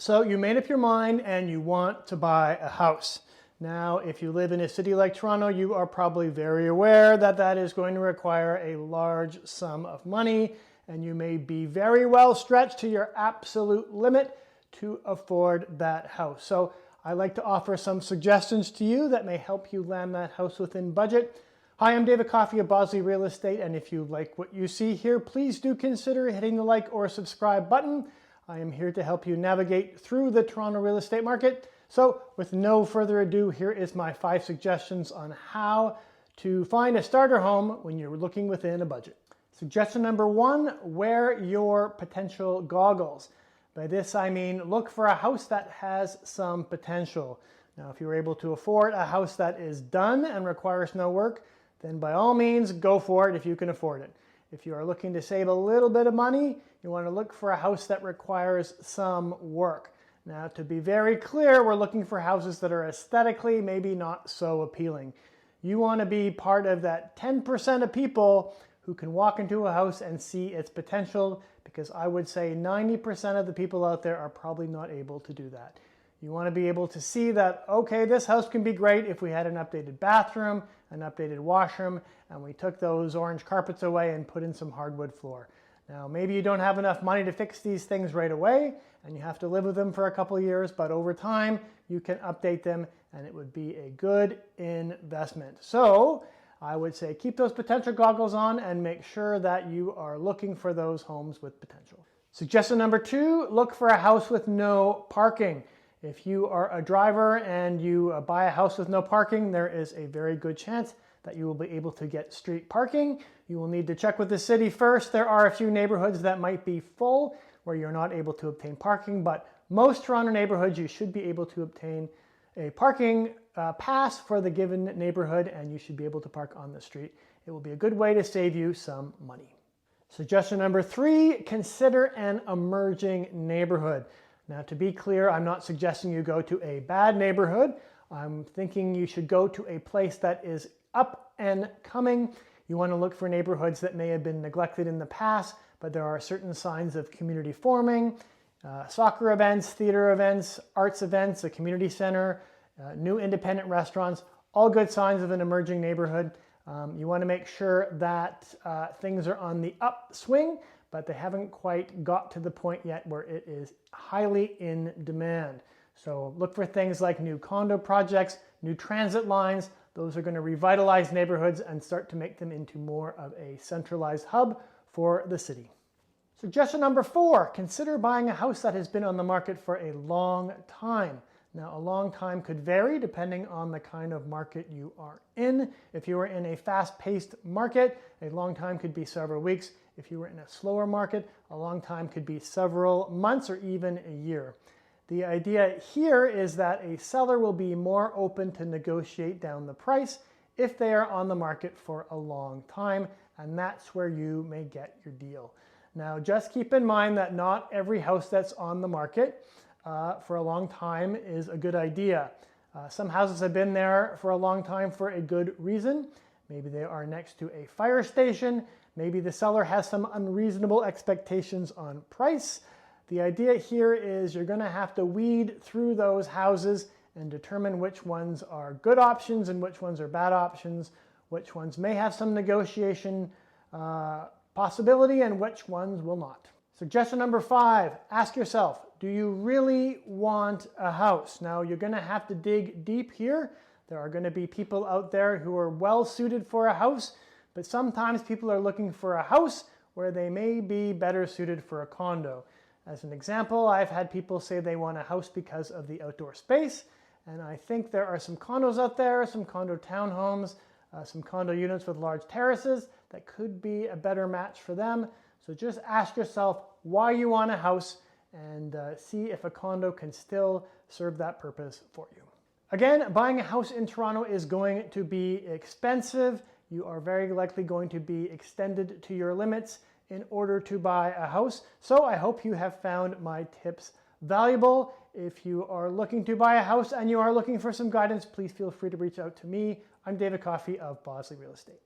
So you made up your mind and you want to buy a house. Now, if you live in a city like Toronto, you are probably very aware that that is going to require a large sum of money, and you may be very well stretched to your absolute limit to afford that house. So I like to offer some suggestions to you that may help you land that house within budget. Hi, I'm David Coffey of Bosley Real Estate, and if you like what you see here, please do consider hitting the like or subscribe button. I am here to help you navigate through the Toronto real estate market. So with no further ado, here is my 5 suggestions on how to find a starter home when you're looking within a budget. Suggestion number 1, wear your potential goggles. By this I mean look for a house that has some potential. Now, if you're able to afford a house that is done and requires no work, then by all means go for it if you can afford it. If you are looking to save a little bit of money, you want to look for a house that requires some work. Now, to be very clear, we're looking for houses that are aesthetically maybe not so appealing. You want to be part of that 10% of people who can walk into a house and see its potential, because I would say 90% of the people out there are probably not able to do that. You want to be able to see that, okay, this house can be great if we had an updated bathroom, an updated washroom, and we took those orange carpets away and put in some hardwood floor. Now, maybe you don't have enough money to fix these things right away, and you have to live with them for a couple of years, but over time, you can update them, and it would be a good investment. So, I would say keep those potential goggles on and make sure that you are looking for those homes with potential. Suggestion number 2, look for a house with no parking. If you are a driver and you buy a house with no parking, there is a very good chance that you will be able to get street parking. You will need to check with the city first. There are a few neighborhoods that might be full where you're not able to obtain parking, but most Toronto neighborhoods you should be able to obtain a parking pass for the given neighborhood, and you should be able to park on the street. It will be a good way to save you some money. Suggestion number 3, consider an emerging neighborhood. Now, to be clear, I'm not suggesting you go to a bad neighborhood. I'm thinking you should go to a place that is up and coming. You want to look for neighborhoods that may have been neglected in the past, but there are certain signs of community forming, soccer events, theater events, arts events, a community center, new independent restaurants, all good signs of an emerging neighborhood. You want to make sure that things are on the upswing, but they haven't quite got to the point yet where it is highly in demand. So look for things like new condo projects, new transit lines. Those are going to revitalize neighborhoods and start to make them into more of a centralized hub for the city. Suggestion number 4, consider buying a house that has been on the market for a long time. Now, a long time could vary depending on the kind of market you are in. If you are in a fast-paced market, a long time could be several weeks. If you were in a slower market, a long time could be several months or even a year. The idea here is that a seller will be more open to negotiate down the price if they are on the market for a long time, and that's where you may get your deal. Now, just keep in mind that not every house that's on the market for a long time is a good idea. Some houses have been there for a long time for a good reason. Maybe they are next to a fire station. Maybe the seller has some unreasonable expectations on price. The idea here is you're going to have to weed through those houses and determine which ones are good options and which ones are bad options, which ones may have some negotiation possibility and which ones will not. Suggestion number 5, ask yourself, do you really want a house? Now, you're going to have to dig deep here. There are going to be people out there who are well suited for a house, but sometimes people are looking for a house where they may be better suited for a condo. As an example, I've had people say they want a house because of the outdoor space, and I think there are some condos out there, some condo townhomes, some condo units with large terraces that could be a better match for them. So just ask yourself why you want a house and see if a condo can still serve that purpose for you. Again, buying a house in Toronto is going to be expensive. You are very likely going to be extended to your limits in order to buy a house. So I hope you have found my tips valuable. If you are looking to buy a house and you are looking for some guidance, please feel free to reach out to me. I'm David Coffey of Bosley Real Estate.